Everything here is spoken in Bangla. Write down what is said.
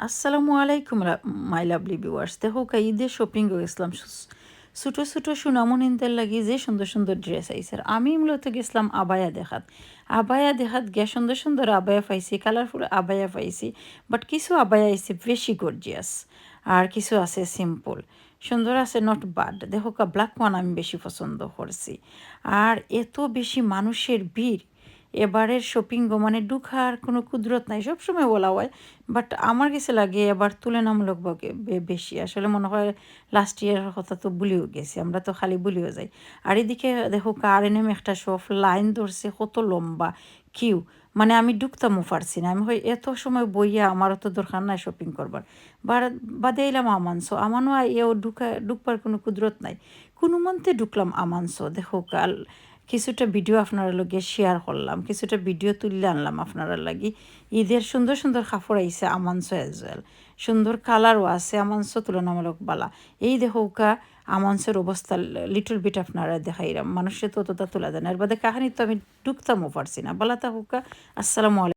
আসসালামু আলাইকুম মাই লাভলি ভিউয়ার্স দেখো ঈদের শপিং গেছিলাম ছোটো ছোটো সুনামনিনদের লাগি যে সুন্দর সুন্দর ড্রেস আইছে আর আমি মূলত গেছিলাম আবায়া দেখাত গিয়া সুন্দর সুন্দর আবায়া পাইছি কালারফুল আবায়া পাইছি বাট কিছু আবায়া আইছে বেশি গর্জিয়াস আর কিছু আছে সিম্পল সুন্দর আছে নট বাড দেখো ব্ল্যাক ওয়ান আমি বেশি পছন্দ করছি আর এত বেশি মানুষের ভিড় এবারের শপিং মানে ঢুকার কোনো কুদরত নাই সবসময় বলা হয় বাট আমার কাছে লাগে এবার তুলনামূলকভাবে বেশি আসলে মনে হয় লাস্ট ইয়ারের কথা তো ভুলেও গেছি আমরা তো খালি ভুলেও যাই আর এদিকে দেখো কার এনেম একটা সব লাইন ধরছে কত লম্বা কিউ মানে আমি ঢুকতামও পারছি না আমি হয় এত সময় বইয়া আমারও তো দরকার নাই শপিং করবার বাদে এলাম আমানসো আমানও এও ঢুকবার কোনো কুদরত নাই কোনো মন্তে ঢুকলাম আমানসো দেখো কাল কিছুটা ভিডিও আপনার লগে শেয়ার করলাম কিছুটা ভিডিও তুললে আনলাম আপনারা লাগি ঈদের সুন্দর সুন্দর কাপড় আইছে আমানসো এজ ওয়েল সুন্দর কালারও আছে আমানসো তুলনামূলক বালা এই দেখৌকা আমানসের অবস্থা লিটল বিট আপনারা দেখাইলাম মানুষের তো অতটা তোলা দেয় না এর বাদে কাহানি তো আমি ঢুকতামও পারছি না বালা তা হুকা আসসালামু আলাইকুম।